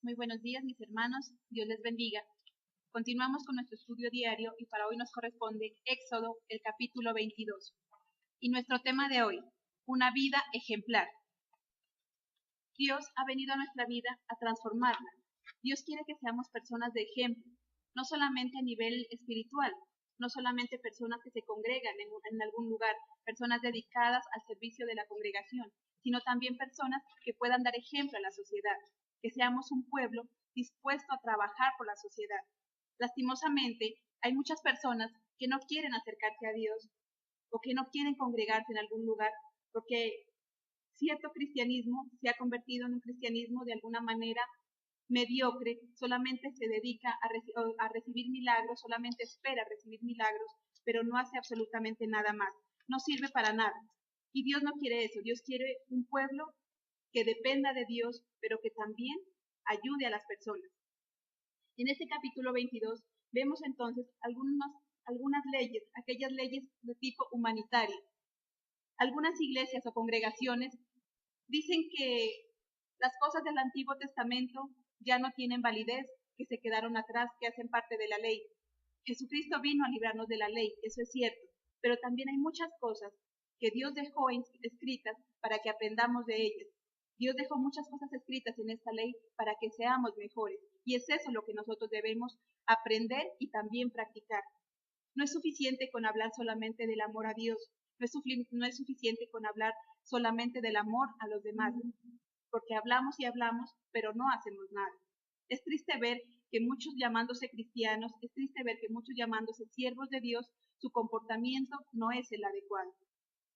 Muy buenos días, mis hermanos. Dios les bendiga. Continuamos con nuestro estudio diario y para hoy nos corresponde Éxodo, el capítulo 22. Y nuestro tema de hoy, una vida ejemplar. Dios ha venido a nuestra vida a transformarla. Dios quiere que seamos personas de ejemplo, no solamente a nivel espiritual, no solamente personas que se congregan en algún lugar, personas dedicadas al servicio de la congregación, sino también personas que puedan dar ejemplo a la sociedad, que seamos un pueblo dispuesto a trabajar por la sociedad. Lastimosamente, hay muchas personas que no quieren acercarse a Dios o que no quieren congregarse en algún lugar porque cierto cristianismo se ha convertido en un cristianismo de alguna manera mediocre, solamente se dedica a recibir milagros, solamente espera recibir milagros, pero no hace absolutamente nada más, no sirve para nada. Y Dios no quiere eso, Dios quiere un pueblo que dependa de Dios, pero que también ayude a las personas. En este capítulo 22 vemos entonces algunas leyes, aquellas leyes de tipo humanitario. Algunas iglesias o congregaciones dicen que las cosas del Antiguo Testamento ya no tienen validez, que se quedaron atrás, que hacen parte de la ley. Jesucristo vino a librarnos de la ley, eso es cierto, pero también hay muchas cosas que Dios dejó escritas para que aprendamos de ellas. Dios dejó muchas cosas escritas en esta ley para que seamos mejores, y es eso lo que nosotros debemos aprender y también practicar. No es suficiente con hablar solamente del amor a Dios, no es suficiente con hablar solamente del amor a los demás, porque hablamos y hablamos, pero no hacemos nada. Es triste ver que muchos llamándose cristianos, es triste ver que muchos llamándose siervos de Dios, su comportamiento no es el adecuado.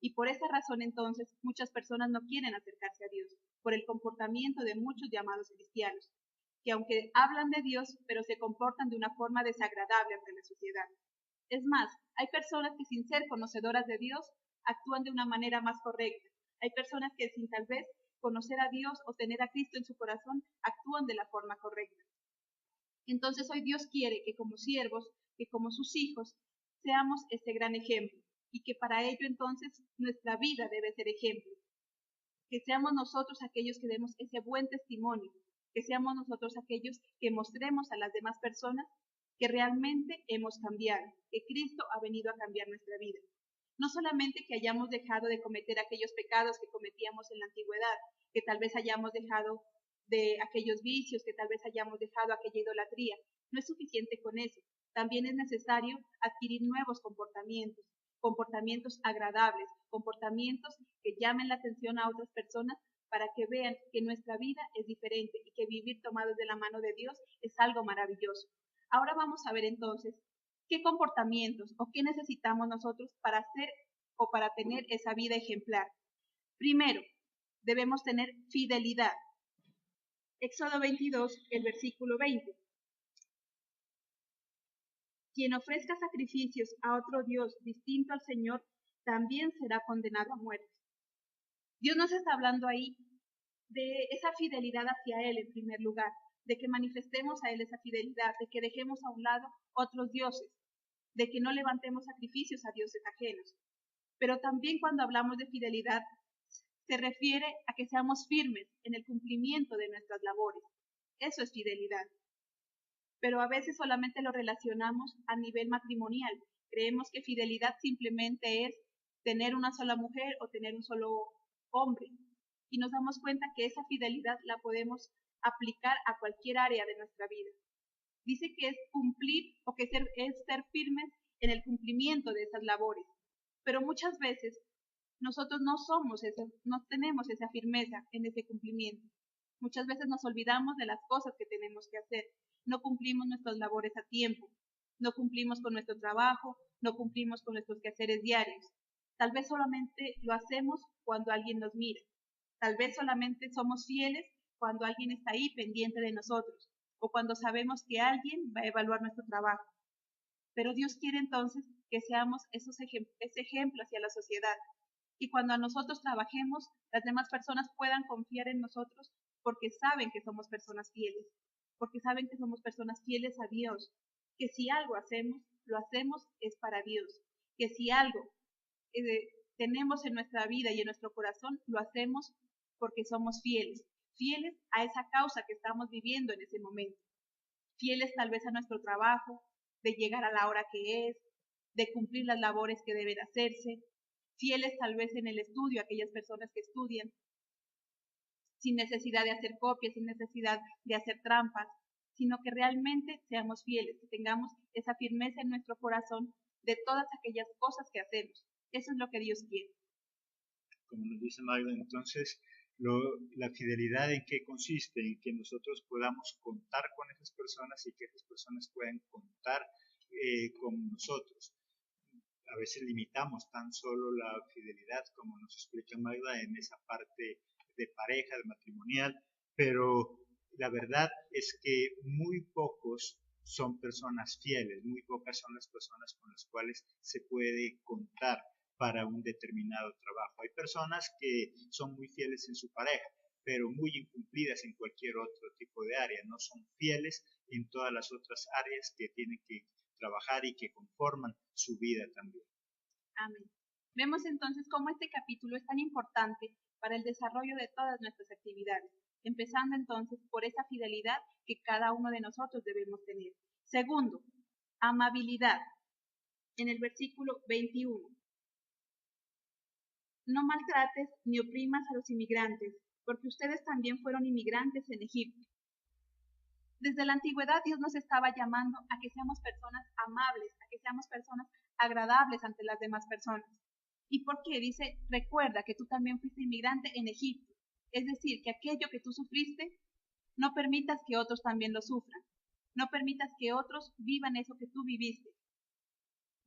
Y por esa razón entonces muchas personas no quieren acercarse a Dios, por el comportamiento de muchos llamados cristianos, que aunque hablan de Dios, pero se comportan de una forma desagradable ante la sociedad. Es más, hay personas que sin ser conocedoras de Dios actúan de una manera más correcta. Hay personas que sin tal vez conocer a Dios o tener a Cristo en su corazón actúan de la forma correcta. Entonces hoy Dios quiere que como siervos, que como sus hijos, seamos este gran ejemplo y que para ello entonces nuestra vida debe ser ejemplo. Que seamos nosotros aquellos que demos ese buen testimonio, que seamos nosotros aquellos que mostremos a las demás personas que realmente hemos cambiado, que Cristo ha venido a cambiar nuestra vida. No solamente que hayamos dejado de cometer aquellos pecados que cometíamos en la antigüedad, que tal vez hayamos dejado de aquellos vicios, que tal vez hayamos dejado aquella idolatría. No es suficiente con eso. También es necesario adquirir nuevos comportamientos, comportamientos agradables, comportamientos que llamen la atención a otras personas para que vean que nuestra vida es diferente y que vivir tomados de la mano de Dios es algo maravilloso. Ahora vamos a ver entonces qué comportamientos o qué necesitamos nosotros para hacer o para tener esa vida ejemplar. Primero, debemos tener fidelidad. Éxodo 22, el versículo 20. Quien ofrezca sacrificios a otro Dios distinto al Señor, también será condenado a muerte. Dios nos está hablando ahí de esa fidelidad hacia Él en primer lugar, de que manifestemos a Él esa fidelidad, de que dejemos a un lado otros dioses, de que no levantemos sacrificios a dioses ajenos. Pero también cuando hablamos de fidelidad, se refiere a que seamos firmes en el cumplimiento de nuestras labores. Eso es fidelidad. Pero a veces solamente lo relacionamos a nivel matrimonial. Creemos que fidelidad simplemente es tener una sola mujer o tener un solo hombre. Y nos damos cuenta que esa fidelidad la podemos aplicar a cualquier área de nuestra vida. Dice que es cumplir o que es ser firmes en el cumplimiento de esas labores. Pero muchas veces nosotros no tenemos esa firmeza en ese cumplimiento. Muchas veces nos olvidamos de las cosas que tenemos que hacer. No cumplimos nuestras labores a tiempo. No cumplimos con nuestro trabajo. No cumplimos con nuestros quehaceres diarios. Tal vez solamente lo hacemos cuando alguien nos mira. Tal vez solamente somos fieles cuando alguien está ahí pendiente de nosotros o cuando sabemos que alguien va a evaluar nuestro trabajo. Pero Dios quiere entonces que seamos ese ejemplo hacia la sociedad. Y cuando a nosotros trabajemos, las demás personas puedan confiar en nosotros porque saben que somos personas fieles, porque saben que somos personas fieles a Dios, que si algo hacemos, lo hacemos es para Dios, que si algo tenemos en nuestra vida y en nuestro corazón, lo hacemos porque somos fieles. fieles a esa causa que estamos viviendo en ese momento, fieles tal vez a nuestro trabajo, de llegar a la hora que es, de cumplir las labores que deben hacerse, fieles tal vez en el estudio, aquellas personas que estudian, sin necesidad de hacer copias, sin necesidad de hacer trampas, sino que realmente seamos fieles, que tengamos esa firmeza en nuestro corazón de todas aquellas cosas que hacemos. Eso es lo que Dios quiere. Como nos dice Magda, entonces, la fidelidad en qué consiste, en que nosotros podamos contar con esas personas y que esas personas puedan contar con nosotros. A veces limitamos tan solo la fidelidad, como nos explica Magda, en esa parte de pareja, de matrimonial, pero la verdad es que muy pocos son personas fieles, muy pocas son las personas con las cuales se puede contar para un determinado trabajo. Hay personas que son muy fieles en su pareja, pero muy incumplidas en cualquier otro tipo de área, no son fieles en todas las otras áreas que tienen que trabajar y que conforman su vida también. Amén. Vemos entonces cómo este capítulo es tan importante para el desarrollo de todas nuestras actividades, empezando entonces por esa fidelidad que cada uno de nosotros debemos tener. Segundo, amabilidad. En el versículo 21. No maltrates ni oprimas a los inmigrantes, porque ustedes también fueron inmigrantes en Egipto. Desde la antigüedad Dios nos estaba llamando a que seamos personas amables, a que seamos personas agradables ante las demás personas. ¿Y por qué? Dice, recuerda que tú también fuiste inmigrante en Egipto. Es decir, que aquello que tú sufriste, no permitas que otros también lo sufran. No permitas que otros vivan eso que tú viviste.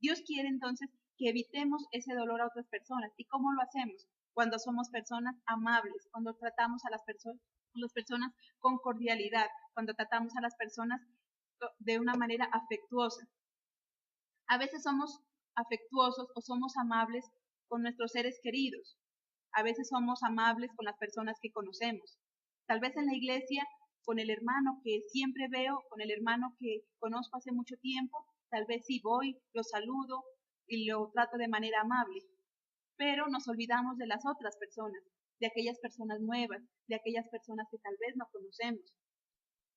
Dios quiere entonces que evitemos ese dolor a otras personas. ¿Y cómo lo hacemos? Cuando somos personas amables, cuando tratamos a las personas con cordialidad, cuando tratamos a las personas de una manera afectuosa. A veces somos afectuosos o somos amables con nuestros seres queridos. A veces somos amables con las personas que conocemos. Tal vez en la iglesia, con el hermano que siempre veo, con el hermano que conozco hace mucho tiempo, tal vez sí voy, lo saludo y lo trato de manera amable. Pero nos olvidamos de las otras personas, de aquellas personas nuevas, de aquellas personas que tal vez no conocemos.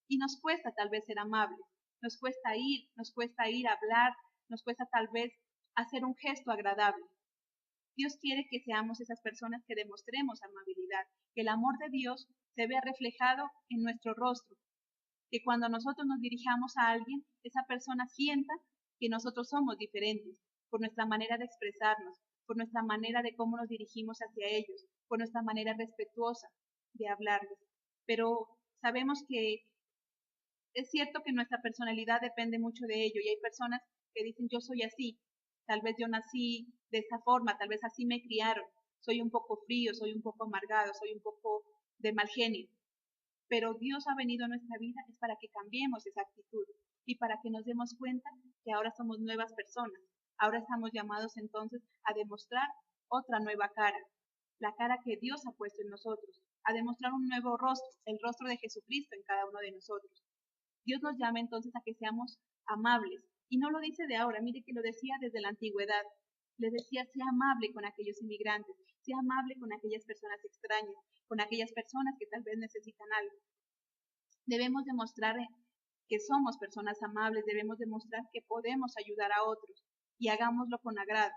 Y nos cuesta tal vez ser amables, nos cuesta ir a hablar, nos cuesta tal vez hacer un gesto agradable. Dios quiere que seamos esas personas que demostremos amabilidad, que el amor de Dios se vea reflejado en nuestro rostro, que cuando nosotros nos dirijamos a alguien, esa persona sienta que nosotros somos diferentes, por nuestra manera de expresarnos, por nuestra manera de cómo nos dirigimos hacia ellos, por nuestra manera respetuosa de hablarles. Pero sabemos que es cierto que nuestra personalidad depende mucho de ello y hay personas que dicen yo soy así, tal vez yo nací de esta forma, tal vez así me criaron, soy un poco frío, soy un poco amargado, soy un poco de mal genio. Pero Dios ha venido a nuestra vida es para que cambiemos esa actitud y para que nos demos cuenta que ahora somos nuevas personas. Ahora estamos llamados entonces a demostrar otra nueva cara, la cara que Dios ha puesto en nosotros, a demostrar un nuevo rostro, el rostro de Jesucristo en cada uno de nosotros. Dios nos llama entonces a que seamos amables. Y no lo dice de ahora, mire que lo decía desde la antigüedad. Les decía, sea amable con aquellos inmigrantes, sea amable con aquellas personas extrañas, con aquellas personas que tal vez necesitan algo. Debemos demostrar que somos personas amables, debemos demostrar que podemos ayudar a otros y hagámoslo con agrado.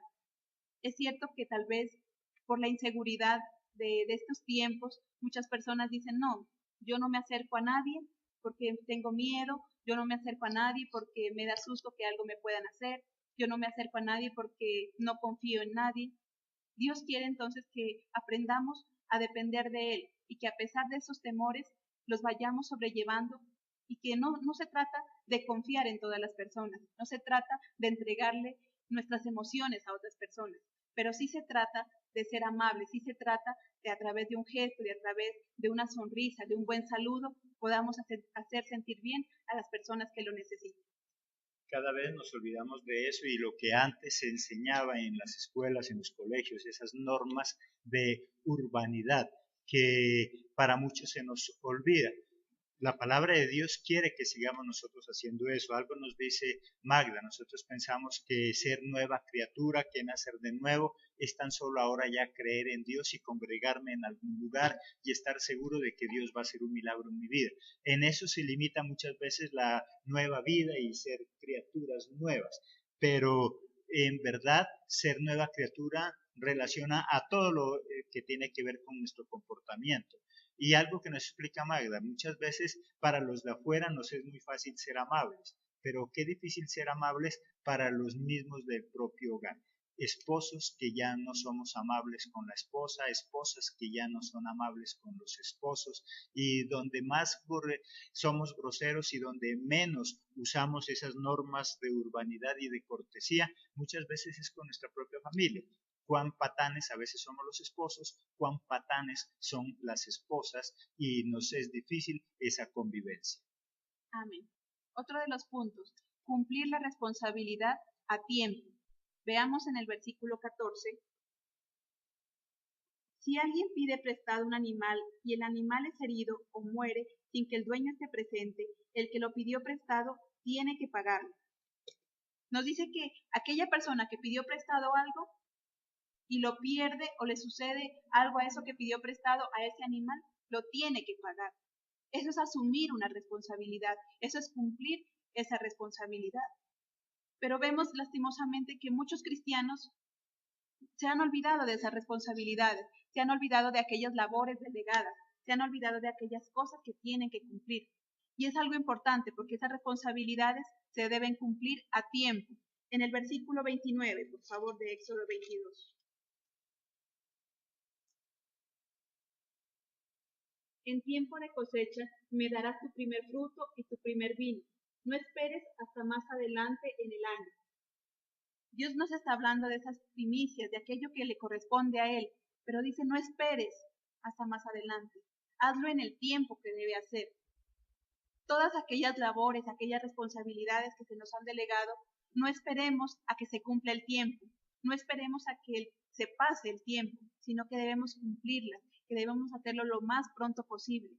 Es cierto que tal vez por la inseguridad de estos tiempos, muchas personas dicen, no, yo no me acerco a nadie porque tengo miedo, yo no me acerco a nadie porque me da susto que algo me puedan hacer, yo no me acerco a nadie porque no confío en nadie. Dios quiere entonces que aprendamos a depender de Él y que a pesar de esos temores los vayamos sobrellevando y que no se trata de confiar en todas las personas, no se trata de entregarle nuestras emociones a otras personas, pero sí se trata de ser amables, sí se trata de a través de un gesto, de a través de una sonrisa, de un buen saludo, podamos hacer sentir bien a las personas que lo necesitan. Cada vez nos olvidamos de eso y lo que antes se enseñaba en las escuelas, en los colegios, esas normas de urbanidad que para muchos se nos olvida. La palabra de Dios quiere que sigamos nosotros haciendo eso. Algo nos dice Magda, nosotros pensamos que ser nueva criatura, que nacer de nuevo, es tan solo ahora ya creer en Dios y congregarme en algún lugar y estar seguro de que Dios va a hacer un milagro en mi vida. En eso se limita muchas veces la nueva vida y ser criaturas nuevas. Pero en verdad, ser nueva criatura relaciona a todo lo que tiene que ver con nuestro comportamiento. Y algo que nos explica Magda, muchas veces para los de afuera nos es muy fácil ser amables, pero qué difícil ser amables para los mismos del propio hogar. Esposos que ya no somos amables con la esposa, esposas que ya no son amables con los esposos, y donde más somos groseros y donde menos usamos esas normas de urbanidad y de cortesía, muchas veces es con nuestra propia familia. Cuán patanes a veces somos los esposos, cuán patanes son las esposas, y nos es difícil esa convivencia. Amén. Otro de los puntos, cumplir la responsabilidad a tiempo. Veamos en el versículo 14. Si alguien pide prestado un animal y el animal es herido o muere sin que el dueño esté presente, el que lo pidió prestado tiene que pagarlo. Nos dice que aquella persona que pidió prestado algo y lo pierde o le sucede algo a eso que pidió prestado a ese animal, lo tiene que pagar. Eso es asumir una responsabilidad, eso es cumplir esa responsabilidad. Pero vemos lastimosamente que muchos cristianos se han olvidado de esas responsabilidades, se han olvidado de aquellas labores delegadas, se han olvidado de aquellas cosas que tienen que cumplir. Y es algo importante porque esas responsabilidades se deben cumplir a tiempo. En el versículo 29, por favor, de Éxodo 22. En tiempo de cosecha me darás tu primer fruto y tu primer vino. No esperes hasta más adelante en el año. Dios nos está hablando de esas primicias, de aquello que le corresponde a Él, pero dice, no esperes hasta más adelante. Hazlo en el tiempo que debe hacer. Todas aquellas labores, aquellas responsabilidades que se nos han delegado, no esperemos a que se cumpla el tiempo, no esperemos a que se pase el tiempo, sino que debemos cumplirlas, que debemos hacerlo lo más pronto posible.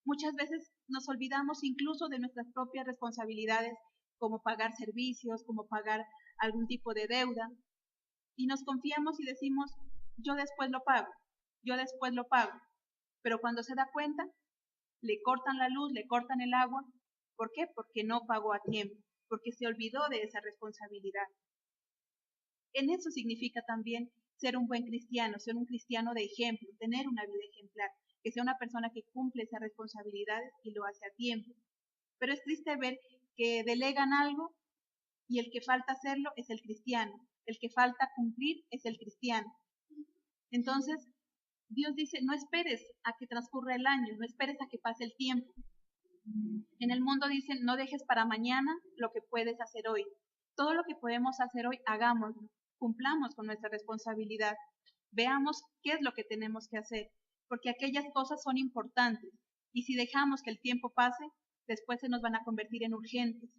Muchas veces nos olvidamos incluso de nuestras propias responsabilidades, como pagar servicios, como pagar algún tipo de deuda, y nos confiamos y decimos, yo después lo pago, yo después lo pago. Pero cuando se da cuenta, le cortan la luz, le cortan el agua. ¿Por qué? Porque no pagó a tiempo, porque se olvidó de esa responsabilidad. En eso significa también ser un buen cristiano, ser un cristiano de ejemplo, tener una vida ejemplar, que sea una persona que cumple esas responsabilidades y lo hace a tiempo. Pero es triste ver que delegan algo y el que falta hacerlo es el cristiano, el que falta cumplir es el cristiano. Entonces, Dios dice, no esperes a que transcurra el año, no esperes a que pase el tiempo. En el mundo dicen, no dejes para mañana lo que puedes hacer hoy. Todo lo que podemos hacer hoy, hagámoslo, cumplamos con nuestra responsabilidad. Veamos qué es lo que tenemos que hacer, porque aquellas cosas son importantes. Y si dejamos que el tiempo pase, después se nos van a convertir en urgentes.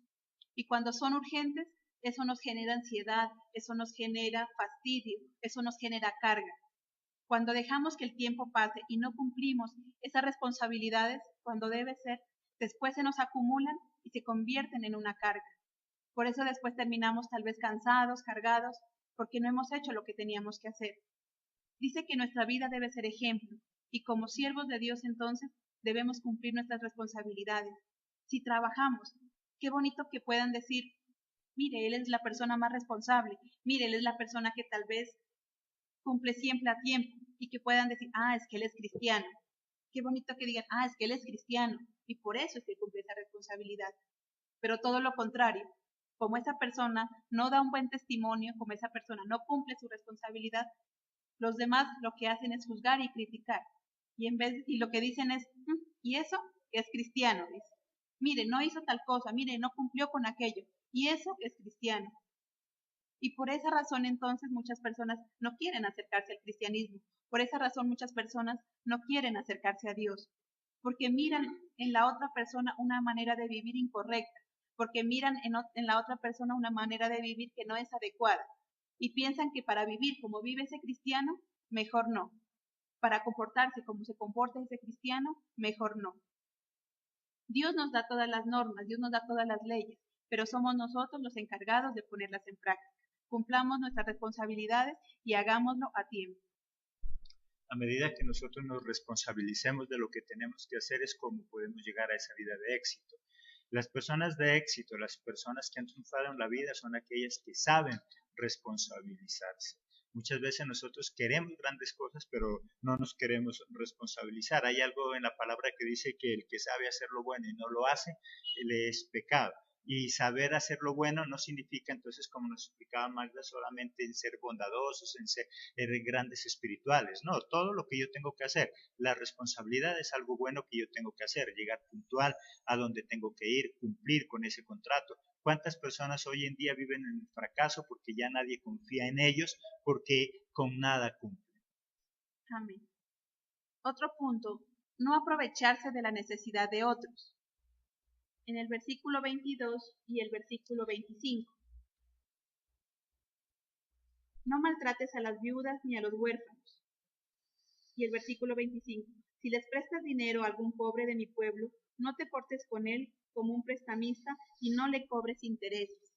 Y cuando son urgentes, eso nos genera ansiedad, eso nos genera fastidio, eso nos genera carga. Cuando dejamos que el tiempo pase y no cumplimos esas responsabilidades cuando debe ser, después se nos acumulan y se convierten en una carga. Por eso después terminamos tal vez cansados, cargados, porque no hemos hecho lo que teníamos que hacer. Dice que nuestra vida debe ser ejemplo y como siervos de Dios entonces debemos cumplir nuestras responsabilidades. Si trabajamos, qué bonito que puedan decir, mire, él es la persona más responsable, mire, él es la persona que tal vez cumple siempre a tiempo y que puedan decir, es que él es cristiano. Qué bonito que digan, es que él es cristiano y por eso es que cumple esa responsabilidad. Pero todo lo contrario, como esa persona no da un buen testimonio, como esa persona no cumple su responsabilidad, los demás lo que hacen es juzgar y criticar. Y lo que dicen es, ¿y eso? Es cristiano, dice. Mire, no hizo tal cosa, mire, no cumplió con aquello. Y eso es cristiano. Y por esa razón entonces muchas personas no quieren acercarse al cristianismo. Por esa razón muchas personas no quieren acercarse a Dios. Porque miran en la otra persona una manera de vivir incorrecta. Porque miran en la otra persona una manera de vivir que no es adecuada. Y piensan que para vivir como vive ese cristiano, mejor no. Para comportarse como se comporta ese cristiano, mejor no. Dios nos da todas las normas, Dios nos da todas las leyes, pero somos nosotros los encargados de ponerlas en práctica. Cumplamos nuestras responsabilidades y hagámoslo a tiempo. A medida que nosotros nos responsabilicemos de lo que tenemos que hacer es como podemos llegar a esa vida de éxito. Las personas de éxito, las personas que han triunfado en la vida son aquellas que saben responsabilizarse. Muchas veces nosotros queremos grandes cosas, pero no nos queremos responsabilizar. Hay algo en la palabra que dice que el que sabe hacer lo bueno y no lo hace, le es pecado. Y saber hacer lo bueno no significa entonces, como nos explicaba Magda, solamente en ser bondadosos, en ser grandes espirituales. No, todo lo que yo tengo que hacer. La responsabilidad es algo bueno que yo tengo que hacer, llegar puntual a donde tengo que ir, cumplir con ese contrato. ¿Cuántas personas hoy en día viven en el fracaso porque ya nadie confía en ellos, porque con nada cumplen? Amén. Otro punto, no aprovecharse de la necesidad de otros. En el versículo 22 y el versículo 25. No maltrates a las viudas ni a los huérfanos. Y el versículo 25. Si les prestas dinero a algún pobre de mi pueblo, no te portes con él como un prestamista y no le cobres intereses.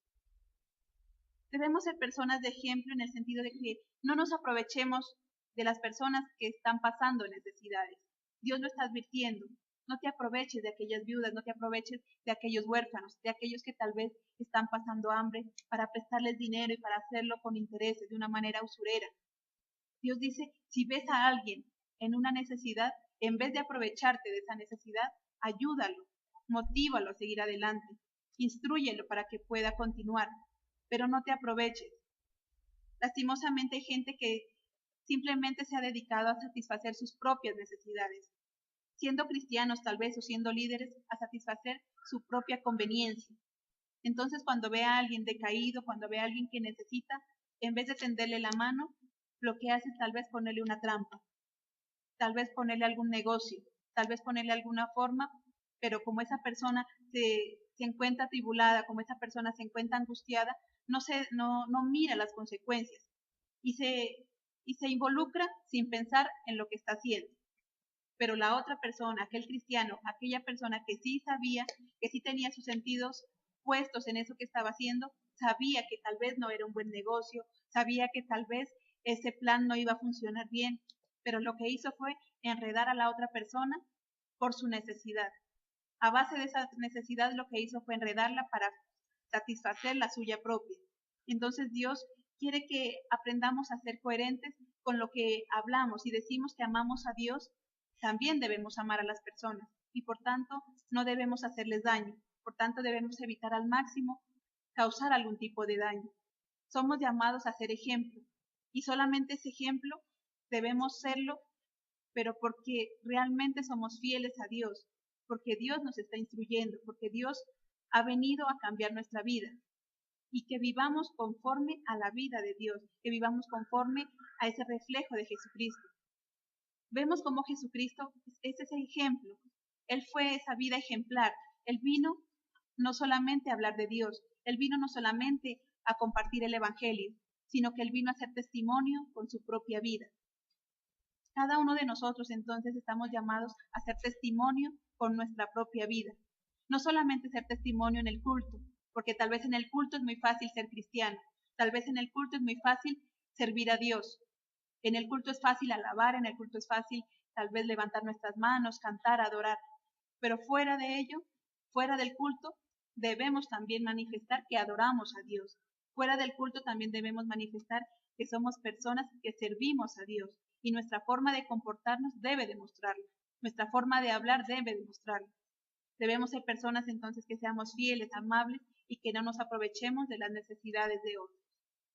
Debemos ser personas de ejemplo en el sentido de que no nos aprovechemos de las personas que están pasando necesidades. Dios lo está advirtiendo. No te aproveches de aquellas viudas, no te aproveches de aquellos huérfanos, de aquellos que tal vez están pasando hambre, para prestarles dinero y para hacerlo con intereses, de una manera usurera. Dios dice, si ves a alguien en una necesidad, en vez de aprovecharte de esa necesidad, ayúdalo, motívalo a seguir adelante, instrúyelo para que pueda continuar, pero no te aproveches. Lastimosamente hay gente que simplemente se ha dedicado a satisfacer sus propias necesidades, siendo cristianos tal vez o siendo líderes, a satisfacer su propia conveniencia. Entonces cuando ve a alguien decaído, cuando ve a alguien que necesita, en vez de tenderle la mano, lo que hace es tal vez ponerle una trampa, tal vez ponerle algún negocio, tal vez ponerle alguna forma, pero como esa persona se encuentra atribulada, como esa persona se encuentra angustiada, no mira las consecuencias y se involucra sin pensar en lo que está haciendo. Pero la otra persona, aquel cristiano, aquella persona que sí sabía, que sí tenía sus sentidos puestos en eso que estaba haciendo, sabía que tal vez no era un buen negocio, sabía que tal vez ese plan no iba a funcionar bien, pero lo que hizo fue enredar a la otra persona por su necesidad. A base de esa necesidad lo que hizo fue enredarla para satisfacer la suya propia. Entonces Dios quiere que aprendamos a ser coherentes con lo que hablamos. Si decimos que amamos a Dios, también debemos amar a las personas y por tanto no debemos hacerles daño. Por tanto debemos evitar al máximo causar algún tipo de daño. Somos llamados a ser ejemplo y solamente ese ejemplo debemos serlo, pero porque realmente somos fieles a Dios, porque Dios nos está instruyendo, porque Dios ha venido a cambiar nuestra vida y que vivamos conforme a la vida de Dios, que vivamos conforme a ese reflejo de Jesucristo. Vemos cómo Jesucristo es ese ejemplo. Él fue esa vida ejemplar. Él vino no solamente a hablar de Dios, Él vino no solamente a compartir el Evangelio, sino que Él vino a hacer testimonio con su propia vida. Cada uno de nosotros entonces estamos llamados a hacer testimonio con nuestra propia vida. No solamente ser testimonio en el culto, porque tal vez en el culto es muy fácil ser cristiano, tal vez en el culto es muy fácil servir a Dios, en el culto es fácil alabar, en el culto es fácil tal vez levantar nuestras manos, cantar, adorar, pero fuera de ello, fuera del culto, debemos también manifestar que adoramos a Dios. Fuera del culto también debemos manifestar que somos personas que servimos a Dios y nuestra forma de comportarnos debe demostrarlo. Nuestra forma de hablar debe demostrarlo. Debemos ser personas entonces que seamos fieles, amables y que no nos aprovechemos de las necesidades de otros.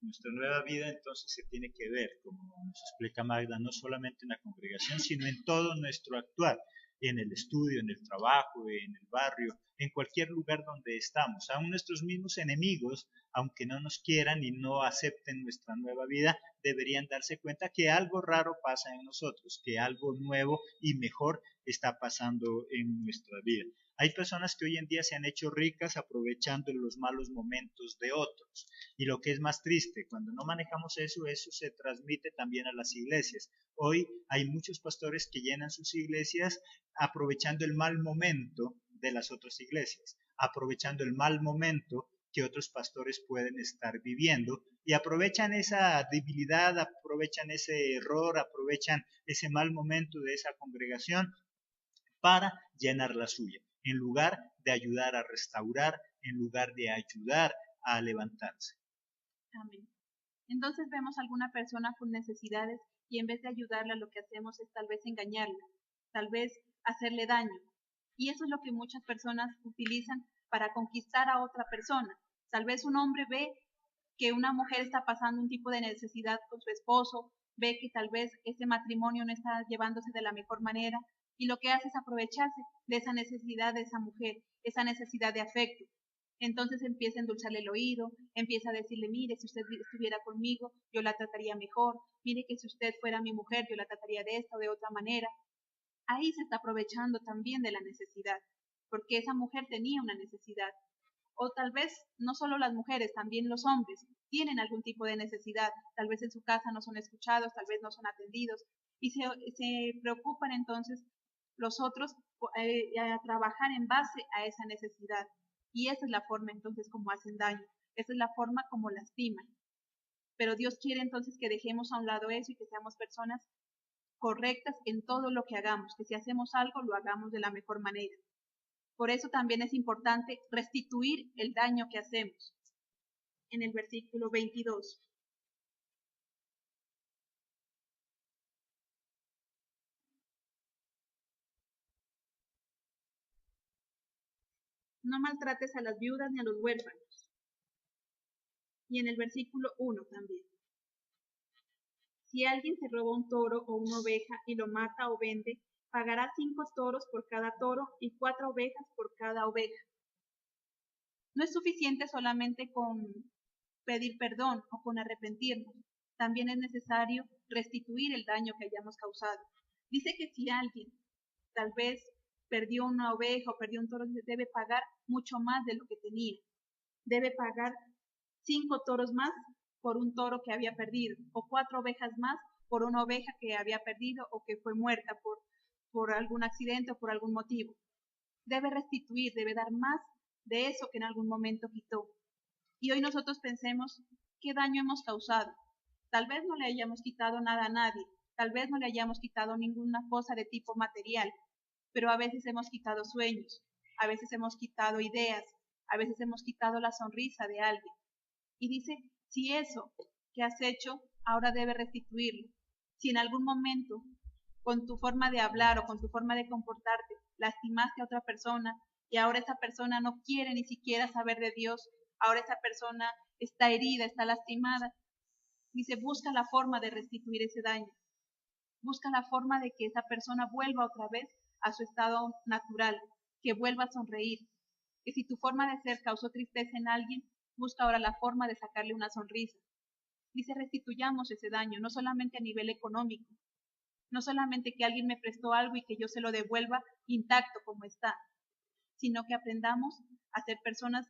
Nuestra nueva vida entonces se tiene que ver, como nos explica Magda, no solamente en la congregación, sino en todo nuestro actuar, en el estudio, en el trabajo, en el barrio, en cualquier lugar donde estamos. Aún nuestros mismos enemigos, aunque no nos quieran y no acepten nuestra nueva vida, deberían darse cuenta que algo raro pasa en nosotros, que algo nuevo y mejor está pasando en nuestra vida. Hay personas que hoy en día se han hecho ricas aprovechando los malos momentos de otros. Y lo que es más triste, cuando no manejamos eso, eso se transmite también a las iglesias. Hoy hay muchos pastores que llenan sus iglesias aprovechando el mal momento de las otras iglesias, aprovechando el mal momento que otros pastores pueden estar viviendo y aprovechan esa debilidad, aprovechan ese error, aprovechan ese mal momento de esa congregación para llenar la suya, en lugar de ayudar a restaurar, en lugar de ayudar a levantarse. Amén. Entonces vemos a alguna persona con necesidades y en vez de ayudarla lo que hacemos es tal vez engañarla, tal vez hacerle daño. Y eso es lo que muchas personas utilizan para conquistar a otra persona. Tal vez un hombre ve que una mujer está pasando un tipo de necesidad con su esposo, ve que tal vez ese matrimonio no está llevándose de la mejor manera y lo que hace es aprovecharse de esa necesidad de esa mujer, esa necesidad de afecto. Entonces empieza a endulzarle el oído, empieza a decirle, mire, si usted estuviera conmigo, yo la trataría mejor, mire que si usted fuera mi mujer, yo la trataría de esta o de otra manera. Ahí se está aprovechando también de la necesidad, porque esa mujer tenía una necesidad. O tal vez no solo las mujeres, también los hombres tienen algún tipo de necesidad, tal vez en su casa no son escuchados, tal vez no son atendidos, y se preocupan entonces los otros a trabajar en base a esa necesidad. Y esa es la forma entonces como hacen daño, esa es la forma como lastiman. Pero Dios quiere entonces que dejemos a un lado eso y que seamos personas correctas en todo lo que hagamos, que si hacemos algo lo hagamos de la mejor manera. Por eso también es importante restituir el daño que hacemos. En el versículo 22. No maltrates a las viudas ni a los huérfanos. Y en el versículo 1 también. Si alguien se roba un toro o una oveja y lo mata o vende, pagará 5 toros por cada toro y 4 ovejas por cada oveja. No es suficiente solamente con pedir perdón o con arrepentirnos. También es necesario restituir el daño que hayamos causado. Dice que si alguien tal vez perdió una oveja o perdió un toro, debe pagar mucho más de lo que tenía. Debe pagar 5 toros más por un toro que había perdido, o 4 ovejas más por una oveja que había perdido o que fue muerta por algún accidente o por algún motivo. Debe restituir, debe dar más de eso que en algún momento quitó. Y hoy nosotros pensemos qué daño hemos causado. Tal vez no le hayamos quitado nada a nadie, tal vez no le hayamos quitado ninguna cosa de tipo material, pero a veces hemos quitado sueños, a veces hemos quitado ideas, a veces hemos quitado la sonrisa de alguien. Y dice, si eso que has hecho, ahora debe restituirlo. Si en algún momento, con tu forma de hablar o con tu forma de comportarte, lastimaste a otra persona y ahora esa persona no quiere ni siquiera saber de Dios, ahora esa persona está herida, está lastimada, dice, busca la forma de restituir ese daño. Busca la forma de que esa persona vuelva otra vez a su estado natural, que vuelva a sonreír. Que si tu forma de ser causó tristeza en alguien, busca ahora la forma de sacarle una sonrisa. Dice, restituyamos ese daño, no solamente a nivel económico, no solamente que alguien me prestó algo y que yo se lo devuelva intacto como está, sino que aprendamos a ser personas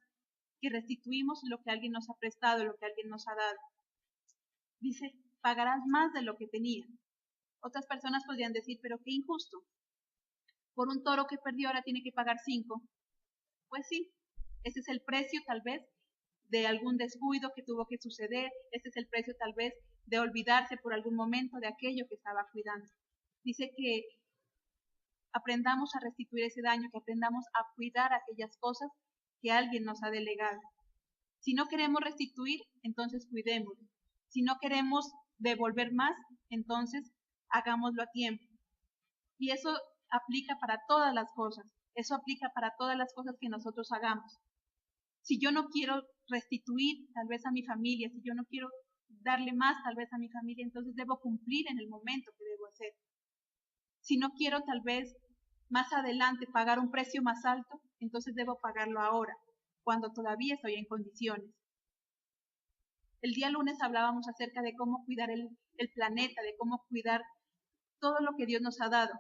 que restituimos lo que alguien nos ha prestado, lo que alguien nos ha dado. Dice, pagarás más de lo que tenía. Otras personas podrían decir, pero qué injusto. Por un toro que perdió ahora tiene que pagar 5. Pues sí, ese es el precio tal vez de algún descuido que tuvo que suceder, ese es el precio tal vez de olvidarse por algún momento de aquello que estaba cuidando. Dice que aprendamos a restituir ese daño, que aprendamos a cuidar aquellas cosas que alguien nos ha delegado. Si no queremos restituir, entonces cuidémoslo. Si no queremos devolver más, entonces hagámoslo a tiempo. Y eso aplica para todas las cosas. Eso aplica para todas las cosas que nosotros hagamos. Si yo no quiero restituir tal vez a mi familia, si yo no quiero darle más tal vez a mi familia, entonces debo cumplir en el momento que debo hacer. Si no quiero tal vez más adelante pagar un precio más alto, entonces debo pagarlo ahora, cuando todavía estoy en condiciones. El día lunes hablábamos acerca de cómo cuidar el planeta, de cómo cuidar todo lo que Dios nos ha dado.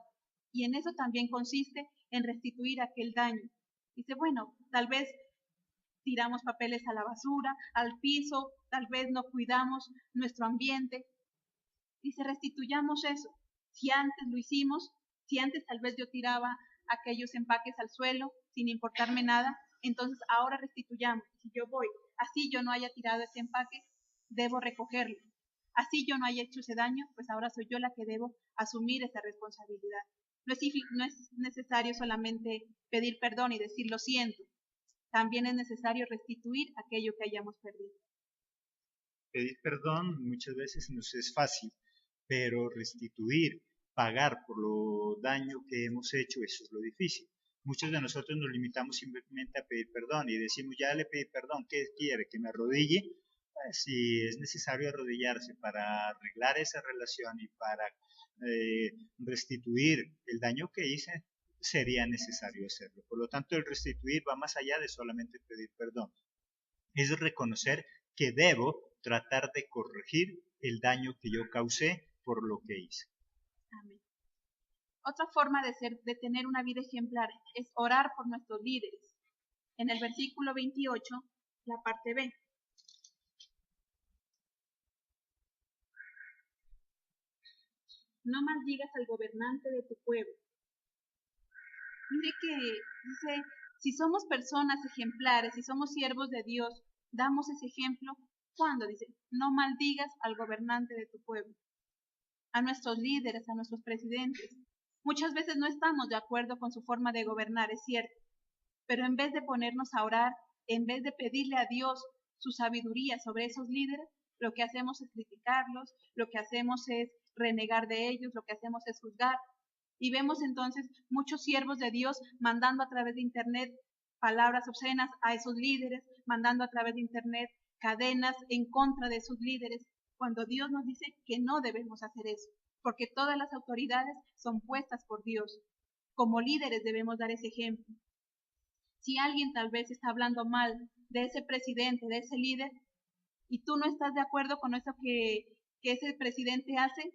Y en eso también consiste en restituir aquel daño. Dice, bueno, tal vez tiramos papeles a la basura, al piso, tal vez no cuidamos nuestro ambiente. Dice, restituyamos eso. Si antes lo hicimos, si antes tal vez yo tiraba aquellos empaques al suelo, sin importarme nada, entonces ahora restituyamos. Si yo voy, así yo no haya tirado ese empaque, debo recogerlo. Así yo no haya hecho ese daño, pues ahora soy yo la que debo asumir esa responsabilidad. No es necesario solamente pedir perdón y decir lo siento, también es necesario restituir aquello que hayamos perdido. Pedir perdón muchas veces nos es fácil, pero restituir, pagar por lo daño que hemos hecho, eso es lo difícil. Muchos de nosotros nos limitamos simplemente a pedir perdón y decimos, ya le pedí perdón, ¿qué quiere? ¿Que me arrodille? Pues, si es necesario arrodillarse para arreglar esa relación y para restituir el daño que hice, sería necesario hacerlo. Por lo tanto, el restituir va más allá de solamente pedir perdón. Es reconocer que debo tratar de corregir el daño que yo causé por lo que hice. Amén. Otra forma de tener una vida ejemplar es orar por nuestros líderes. En el versículo 28, la parte B. No maldigas al gobernante de tu pueblo. Mire que dice, si somos personas ejemplares, si somos siervos de Dios, damos ese ejemplo. ¿Cuándo? Dice, no maldigas al gobernante de tu pueblo, a nuestros líderes, a nuestros presidentes. Muchas veces no estamos de acuerdo con su forma de gobernar, es cierto, pero en vez de ponernos a orar, en vez de pedirle a Dios su sabiduría sobre esos líderes, lo que hacemos es criticarlos, lo que hacemos es renegar de ellos, lo que hacemos es juzgar. Y vemos entonces muchos siervos de Dios mandando a través de Internet palabras obscenas a esos líderes, mandando a través de Internet cadenas en contra de sus líderes, cuando Dios nos dice que no debemos hacer eso, porque todas las autoridades son puestas por Dios. Como líderes debemos dar ese ejemplo. Si alguien tal vez está hablando mal de ese presidente, de ese líder, y tú no estás de acuerdo con eso que ese presidente hace,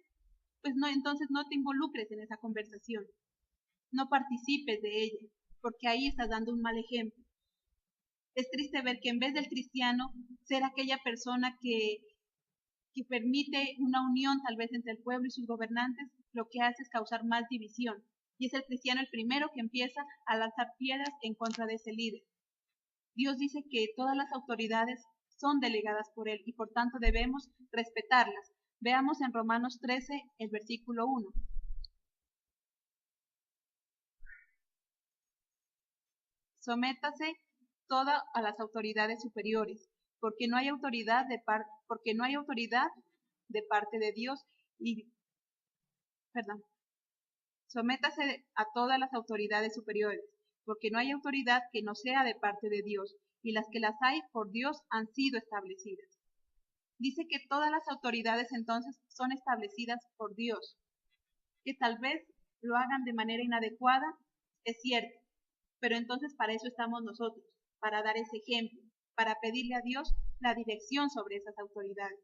pues no, entonces no te involucres en esa conversación, no participes de ella, porque ahí estás dando un mal ejemplo. Es triste ver que en vez del cristiano ser aquella persona que permite una unión tal vez entre el pueblo y sus gobernantes, lo que hace es causar más división. Y es el cristiano el primero que empieza a lanzar piedras en contra de ese líder. Dios dice que todas las autoridades son delegadas por Él y por tanto debemos respetarlas. Veamos en Romanos 13, el versículo 1. Sométase toda a las autoridades superiores, porque no hay autoridad de parte de Dios sométase a todas las autoridades superiores, porque no hay autoridad que no sea de parte de Dios, y las que las hay por Dios han sido establecidas. Dice que todas las autoridades entonces son establecidas por Dios. Que tal vez lo hagan de manera inadecuada, es cierto, pero entonces para eso estamos nosotros, para dar ese ejemplo, para pedirle a Dios la dirección sobre esas autoridades.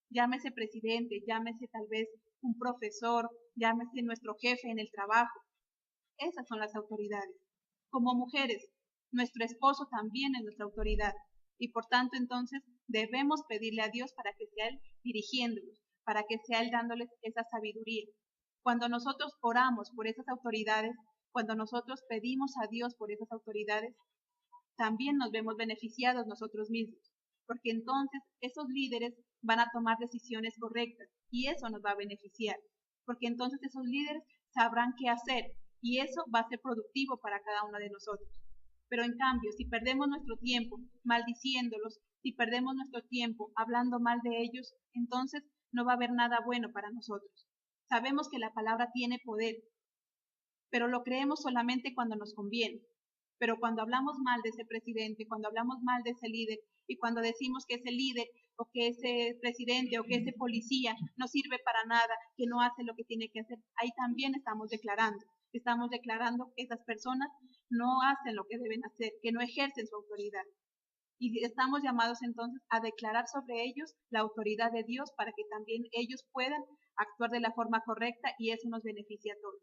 Llámese presidente, llámese tal vez un profesor, llámese nuestro jefe en el trabajo. Esas son las autoridades. Como mujeres, nuestro esposo también es nuestra autoridad y por tanto entonces debemos pedirle a Dios para que sea Él dirigiéndolos, para que sea Él dándoles esa sabiduría. Cuando nosotros oramos por esas autoridades, cuando nosotros pedimos a Dios por esas autoridades, también nos vemos beneficiados nosotros mismos, porque entonces esos líderes van a tomar decisiones correctas y eso nos va a beneficiar, porque entonces esos líderes sabrán qué hacer y eso va a ser productivo para cada uno de nosotros. Pero en cambio, si perdemos nuestro tiempo maldiciéndolos, si perdemos nuestro tiempo hablando mal de ellos, entonces no va a haber nada bueno para nosotros. Sabemos que la palabra tiene poder, pero lo creemos solamente cuando nos conviene. Pero cuando hablamos mal de ese presidente, cuando hablamos mal de ese líder y cuando decimos que ese líder o que ese presidente o que ese policía no sirve para nada, que no hace lo que tiene que hacer, ahí también estamos declarando que esas personas no hacen lo que deben hacer, que no ejercen su autoridad. Y estamos llamados entonces a declarar sobre ellos la autoridad de Dios para que también ellos puedan actuar de la forma correcta y eso nos beneficia a todos.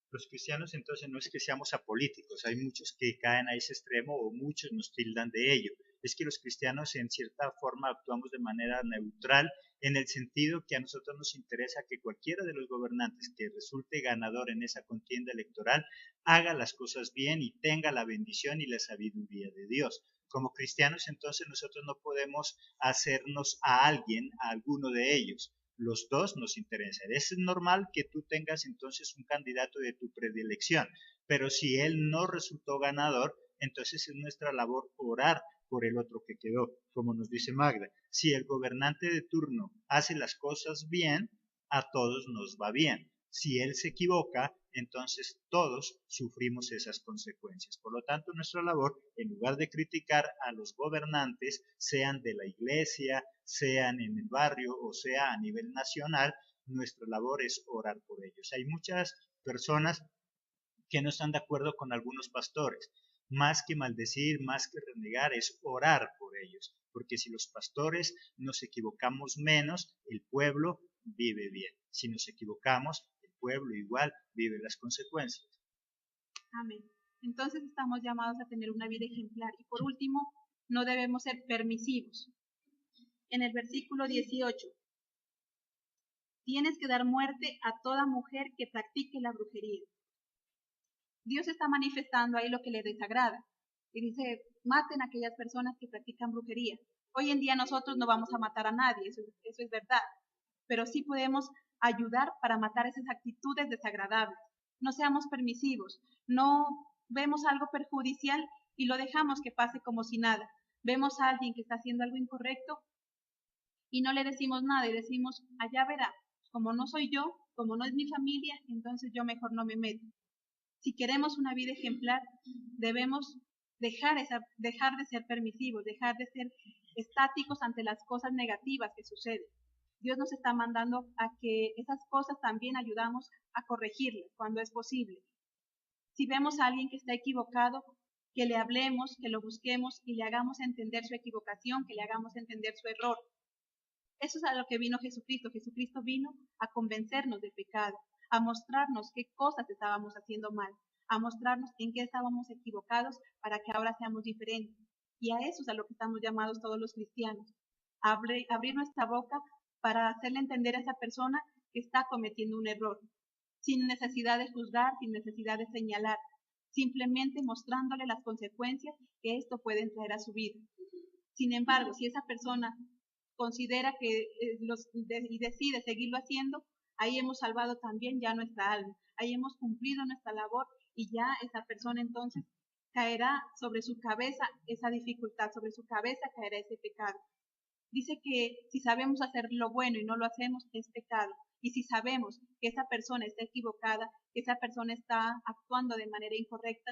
Los cristianos entonces no es que seamos apolíticos, hay muchos que caen a ese extremo o muchos nos tildan de ello. es que los cristianos en cierta forma actuamos de manera neutral, en el sentido que a nosotros nos interesa que cualquiera de los gobernantes que resulte ganador en esa contienda electoral haga las cosas bien y tenga la bendición y la sabiduría de Dios. Como cristianos, entonces, nosotros no podemos hacernos a alguien, a alguno de ellos. Los dos nos interesan. Es normal que tú tengas entonces un candidato de tu predilección, pero si él no resultó ganador, entonces es nuestra labor orar por el otro que quedó, como nos dice Magda. Si el gobernante de turno hace las cosas bien, a todos nos va bien. Si él se equivoca, entonces todos sufrimos esas consecuencias. Por lo tanto, nuestra labor, en lugar de criticar a los gobernantes, sean de la iglesia, sean en el barrio o sea a nivel nacional, nuestra labor es orar por ellos. Hay muchas personas que no están de acuerdo con algunos pastores. Más que maldecir, más que renegar, es orar por ellos. Porque si los pastores nos equivocamos menos, el pueblo vive bien. Si nos equivocamos, el pueblo igual vive las consecuencias. Amén. Entonces estamos llamados a tener una vida ejemplar. Y por último, no debemos ser permisivos. En el versículo 18, tienes que dar muerte a toda mujer que practique la brujería. Dios está manifestando ahí lo que le desagrada. Y dice, maten a aquellas personas que practican brujería. Hoy en día nosotros no vamos a matar a nadie, eso es verdad. Pero sí podemos ayudar para matar esas actitudes desagradables. No seamos permisivos, no vemos algo perjudicial y lo dejamos que pase como si nada. Vemos a alguien que está haciendo algo incorrecto y no le decimos nada y decimos, allá verá, como no soy yo, como no es mi familia, entonces yo mejor no me meto. Si queremos una vida ejemplar, debemos dejar de ser permisivos, dejar de ser estáticos ante las cosas negativas que suceden. Dios nos está mandando a que esas cosas también ayudamos a corregirlas cuando es posible. Si vemos a alguien que está equivocado, que le hablemos, que lo busquemos y le hagamos entender su equivocación, que le hagamos entender su error. Eso es a lo que vino Jesucristo. Jesucristo vino a convencernos del pecado, a mostrarnos qué cosas estábamos haciendo mal, a mostrarnos en qué estábamos equivocados para que ahora seamos diferentes. Y a eso es a lo que estamos llamados todos los cristianos, a abrir nuestra boca para hacerle entender a esa persona que está cometiendo un error, sin necesidad de juzgar, sin necesidad de señalar, simplemente mostrándole las consecuencias que esto puede traer a su vida. Sin embargo, si esa persona considera que y decide seguirlo haciendo, ahí hemos salvado también ya nuestra alma, ahí hemos cumplido nuestra labor y ya esa persona entonces caerá sobre su cabeza esa dificultad, sobre su cabeza caerá ese pecado. Dice que si sabemos hacer lo bueno y no lo hacemos, es pecado. Y si sabemos que esa persona está equivocada, que esa persona está actuando de manera incorrecta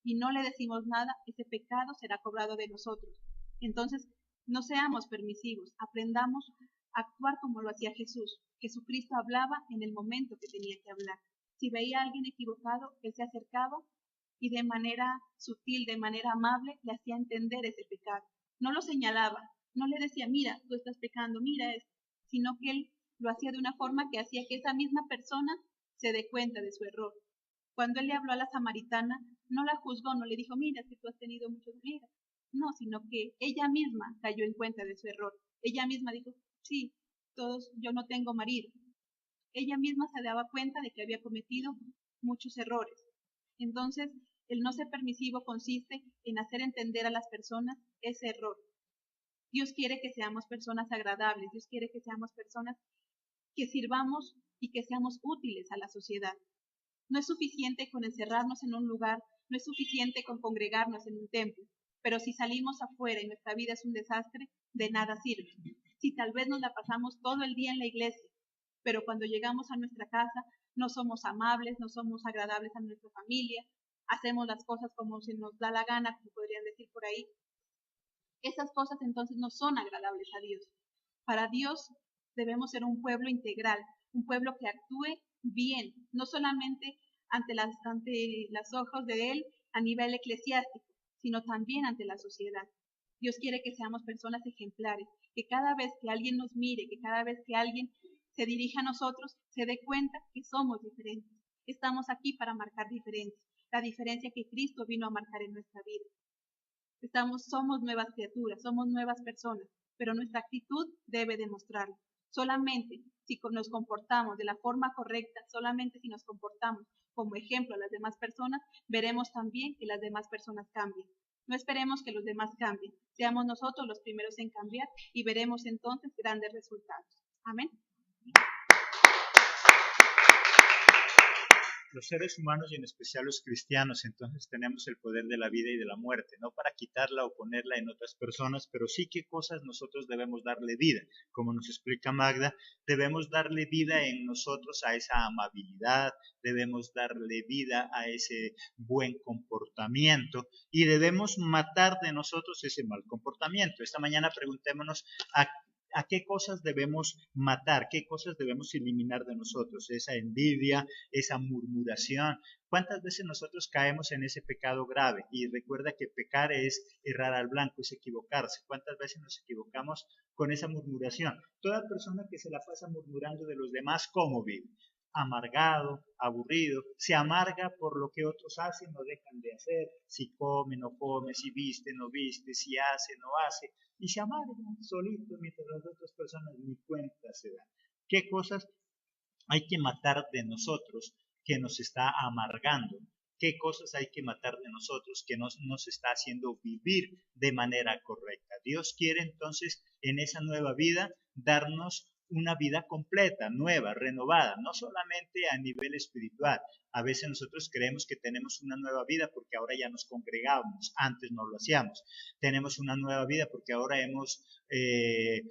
y no le decimos nada, ese pecado será cobrado de nosotros. Entonces, no seamos permisivos, aprendamos a actuar como lo hacía Jesús. Jesucristo hablaba en el momento que tenía que hablar. Si veía a alguien equivocado, él se acercaba y de manera sutil, de manera amable, le hacía entender ese pecado. No lo señalaba, no le decía, mira, tú estás pecando, mira esto, sino que él lo hacía de una forma que hacía que esa misma persona se dé cuenta de su error. Cuando él le habló a la samaritana, no la juzgó, no le dijo, mira, que tú has tenido muchos vidas. No, sino que ella misma cayó en cuenta de su error. Ella misma dijo, sí, yo no tengo marido. Ella misma se daba cuenta de que había cometido muchos errores. Entonces, el no ser permisivo consiste en hacer entender a las personas ese error. Dios quiere que seamos personas agradables, Dios quiere que seamos personas que sirvamos y que seamos útiles a la sociedad. No es suficiente con encerrarnos en un lugar, no es suficiente con congregarnos en un templo, pero si salimos afuera y nuestra vida es un desastre, de nada sirve. Si tal vez nos la pasamos todo el día en la iglesia, pero cuando llegamos a nuestra casa no somos amables, no somos agradables a nuestra familia, hacemos las cosas como se nos da la gana, como podrían decir por ahí, esas cosas entonces no son agradables a Dios. Para Dios debemos ser un pueblo integral, un pueblo que actúe bien, no solamente ante los ojos de Él a nivel eclesiástico, sino también ante la sociedad. Dios quiere que seamos personas ejemplares, que cada vez que alguien nos mire, que cada vez que alguien se dirija a nosotros, se dé cuenta que somos diferentes. Estamos aquí para marcar diferencias, la diferencia que Cristo vino a marcar en nuestra vida. Somos nuevas criaturas, somos nuevas personas, pero nuestra actitud debe demostrarlo. Solamente si nos comportamos de la forma correcta, solamente si nos comportamos como ejemplo a las demás personas, veremos también que las demás personas cambien. No esperemos que los demás cambien, seamos nosotros los primeros en cambiar y veremos entonces grandes resultados. Amén. Los seres humanos y en especial los cristianos entonces tenemos el poder de la vida y de la muerte, no para quitarla o ponerla en otras personas, pero sí qué cosas nosotros debemos darle vida. Como nos explica Magda, debemos darle vida en nosotros a esa amabilidad, debemos darle vida a ese buen comportamiento y debemos matar de nosotros ese mal comportamiento. Esta mañana preguntémonos ¿a qué cosas debemos matar? ¿Qué cosas debemos eliminar de nosotros? Esa envidia, esa murmuración. ¿Cuántas veces nosotros caemos en ese pecado grave? Y recuerda que pecar es errar al blanco, es equivocarse. ¿Cuántas veces nos equivocamos con esa murmuración? Toda persona que se la pasa murmurando de los demás, ¿cómo vive? Amargado, aburrido, se amarga por lo que otros hacen o dejan de hacer, si come, no come, si viste, no viste, si hace, no hace, y se amargan solitos mientras las otras personas ni cuenta se dan. ¿Qué cosas hay que matar de nosotros que nos está amargando? ¿Qué cosas hay que matar de nosotros que nos está haciendo vivir de manera correcta? Dios quiere entonces en esa nueva vida darnos una vida completa, nueva, renovada, no solamente a nivel espiritual. A veces nosotros creemos que tenemos una nueva vida porque ahora ya nos congregamos, antes no lo hacíamos. Tenemos una nueva vida porque ahora hemos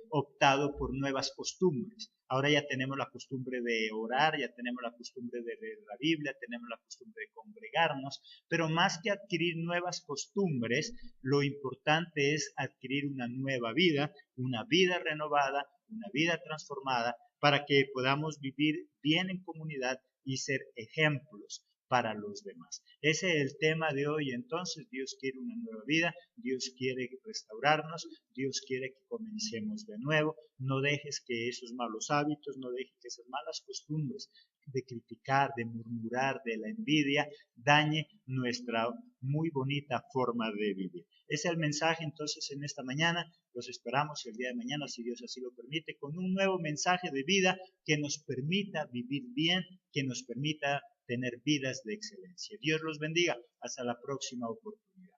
optado por nuevas costumbres. Ahora ya tenemos la costumbre de orar, ya tenemos la costumbre de leer la Biblia, tenemos la costumbre de congregarnos, pero más que adquirir nuevas costumbres, lo importante es adquirir una nueva vida, una vida renovada, una vida transformada, para que podamos vivir bien en comunidad y ser ejemplos para los demás. Ese es el tema de hoy. Entonces, Dios quiere una nueva vida, Dios quiere restaurarnos, Dios quiere que comencemos de nuevo. No dejes que esos malos hábitos, no dejes que esas malas costumbres de criticar, de murmurar, de la envidia, dañe nuestra muy bonita forma de vivir. Ese es el mensaje entonces en esta mañana. Los esperamos el día de mañana, si Dios así lo permite, con un nuevo mensaje de vida que nos permita vivir bien, que nos permita tener vidas de excelencia. Dios los bendiga. Hasta la próxima oportunidad.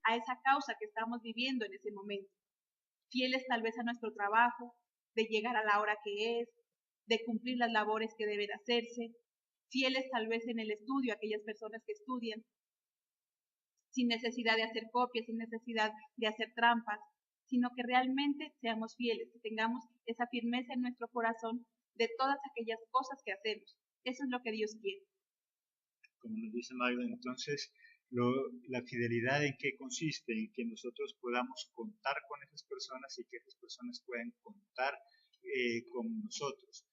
A esa causa que estamos viviendo en ese momento. Fieles tal vez a nuestro trabajo, de llegar a la hora que es, de cumplir las labores que deben hacerse, fieles tal vez en el estudio, aquellas personas que estudian, sin necesidad de hacer copias, sin necesidad de hacer trampas, sino que realmente seamos fieles, que tengamos esa firmeza en nuestro corazón de todas aquellas cosas que hacemos. Eso es lo que Dios quiere. Como nos dice Magda, entonces, la fidelidad en qué consiste, en que nosotros podamos contar con esas personas y que esas personas puedan contar con nosotros.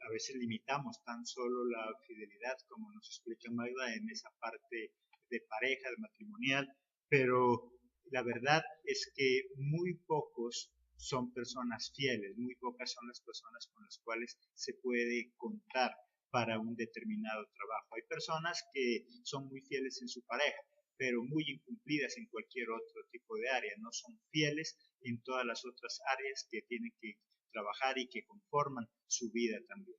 A veces limitamos tan solo la fidelidad, como nos explica Magda, en esa parte de pareja, de matrimonial, pero la verdad es que muy pocos son personas fieles, muy pocas son las personas con las cuales se puede contar para un determinado trabajo. Hay personas que son muy fieles en su pareja, pero muy incumplidas en cualquier otro tipo de área, no son fieles en todas las otras áreas que tienen que trabajar y que conforman su vida también.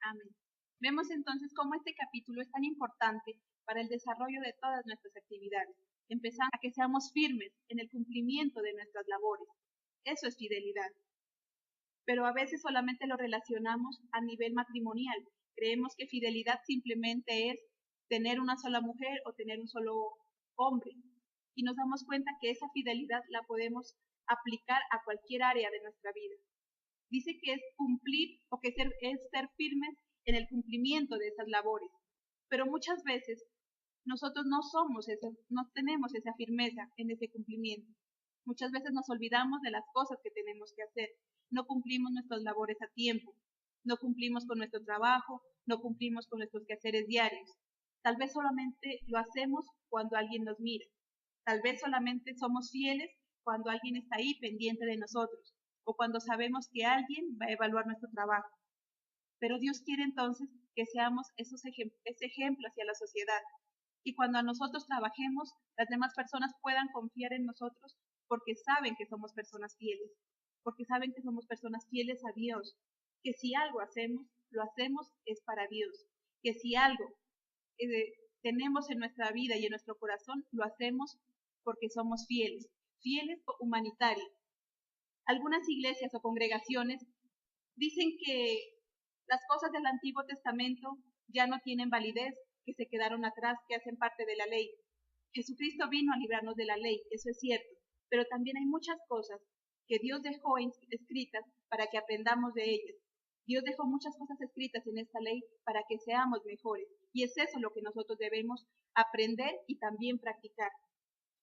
Amén. Vemos entonces cómo este capítulo es tan importante para el desarrollo de todas nuestras actividades, empezando a que seamos firmes en el cumplimiento de nuestras labores. Eso es fidelidad. Pero a veces solamente lo relacionamos a nivel matrimonial. Creemos que fidelidad simplemente es tener una sola mujer o tener un solo hombre. Y nos damos cuenta que esa fidelidad la podemos aplicar a cualquier área de nuestra vida. Dice que es cumplir o que es ser firmes en el cumplimiento de esas labores. Pero muchas veces nosotros no tenemos esa firmeza en ese cumplimiento. Muchas veces nos olvidamos de las cosas que tenemos que hacer. No cumplimos nuestras labores a tiempo. No cumplimos con nuestro trabajo. No cumplimos con nuestros quehaceres diarios. Tal vez solamente lo hacemos cuando alguien nos mira. Tal vez solamente somos fieles cuando alguien está ahí pendiente de nosotros. o cuando sabemos que alguien va a evaluar nuestro trabajo. Pero Dios quiere entonces que seamos ese ejemplo hacia la sociedad, y cuando a nosotros trabajemos, las demás personas puedan confiar en nosotros porque saben que somos personas fieles, porque saben que somos personas fieles a Dios, que si algo hacemos, lo hacemos es para Dios, que si algo tenemos en nuestra vida y en nuestro corazón, lo hacemos porque somos fieles, fieles humanitarios. Algunas iglesias o congregaciones dicen que las cosas del Antiguo Testamento ya no tienen validez, que se quedaron atrás, que hacen parte de la ley. Jesucristo vino a librarnos de la ley, eso es cierto, pero también hay muchas cosas que Dios dejó escritas para que aprendamos de ellas. Dios dejó muchas cosas escritas en esta ley para que seamos mejores, y es eso lo que nosotros debemos aprender y también practicar.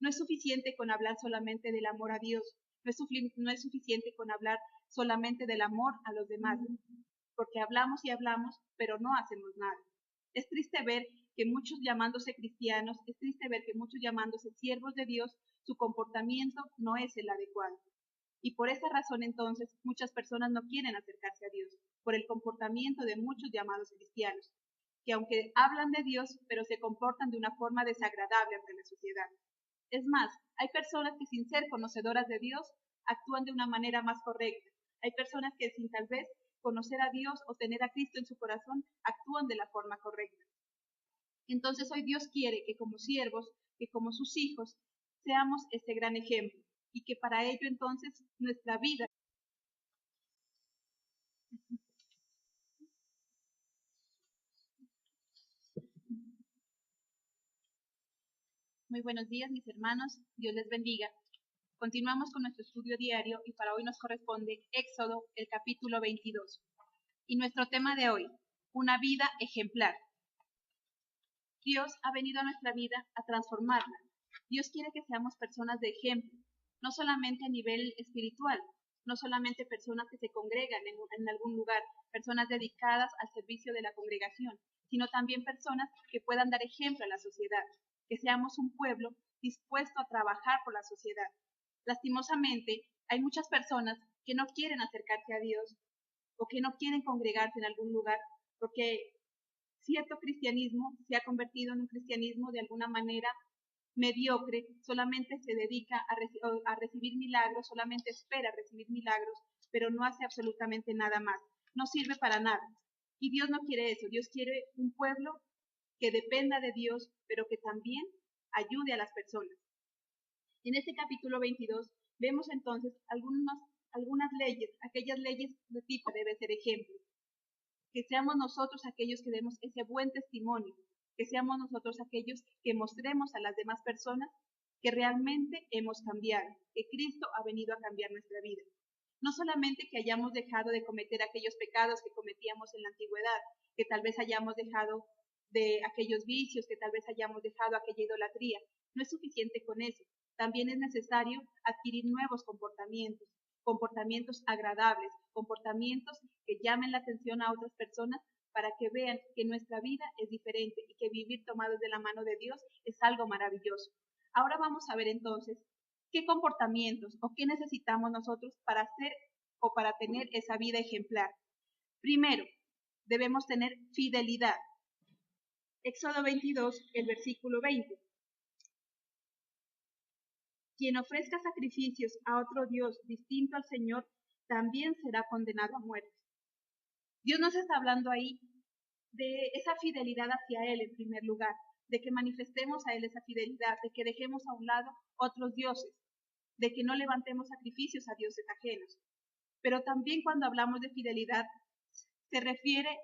No es suficiente con hablar solamente del amor a Dios, no es suficiente con hablar solamente del amor a los demás, porque hablamos y hablamos, pero no hacemos nada. Es triste ver que muchos llamándose cristianos, es triste ver que muchos llamándose siervos de Dios, su comportamiento no es el adecuado. Y por esa razón entonces muchas personas no quieren acercarse a Dios, por el comportamiento de muchos llamados cristianos, que aunque hablan de Dios, pero se comportan de una forma desagradable ante la sociedad. Es más, hay personas que sin ser conocedoras de Dios, actúan de una manera más correcta. Hay personas que sin tal vez conocer a Dios o tener a Cristo en su corazón, actúan de la forma correcta. Entonces hoy Dios quiere que como siervos, que como sus hijos, seamos este gran ejemplo y que para ello entonces nuestra vida. Muy buenos días, mis hermanos. Dios les bendiga. Continuamos con nuestro estudio diario y para hoy nos corresponde Éxodo, el capítulo 22. Y nuestro tema de hoy, una vida ejemplar. Dios ha venido a nuestra vida a transformarla. Dios quiere que seamos personas de ejemplo, no solamente a nivel espiritual, no solamente personas que se congregan en algún lugar, personas dedicadas al servicio de la congregación, sino también personas que puedan dar ejemplo a la sociedad, que seamos un pueblo dispuesto a trabajar por la sociedad. Lastimosamente, hay muchas personas que no quieren acercarse a Dios o que no quieren congregarse en algún lugar porque cierto cristianismo se ha convertido en un cristianismo de alguna manera mediocre, solamente se dedica a recibir milagros, solamente espera recibir milagros, pero no hace absolutamente nada más, no sirve para nada. Y Dios no quiere eso, Dios quiere un pueblo que dependa de Dios, pero que también ayude a las personas. En este capítulo 22 vemos entonces algunas leyes, aquellas leyes de tipo debe ser ejemplo. Que seamos nosotros aquellos que demos ese buen testimonio, que seamos nosotros aquellos que mostremos a las demás personas que realmente hemos cambiado, que Cristo ha venido a cambiar nuestra vida. No solamente que hayamos dejado de cometer aquellos pecados que cometíamos en la antigüedad, que tal vez hayamos dejado de aquellos vicios, que tal vez hayamos dejado aquella idolatría. No es suficiente con eso. También es necesario adquirir nuevos comportamientos, comportamientos agradables, comportamientos que llamen la atención a otras personas para que vean que nuestra vida es diferente y que vivir tomados de la mano de Dios es algo maravilloso. Ahora vamos a ver entonces qué comportamientos o qué necesitamos nosotros para hacer o para tener esa vida ejemplar. Primero, debemos tener fidelidad. Éxodo 22, el versículo 20. Quien ofrezca sacrificios a otro Dios distinto al Señor, también será condenado a muerte. Dios nos está hablando ahí de esa fidelidad hacia Él en primer lugar, de que manifestemos a Él esa fidelidad, de que dejemos a un lado otros dioses, de que no levantemos sacrificios a dioses ajenos. Pero también cuando hablamos de fidelidad, se refiere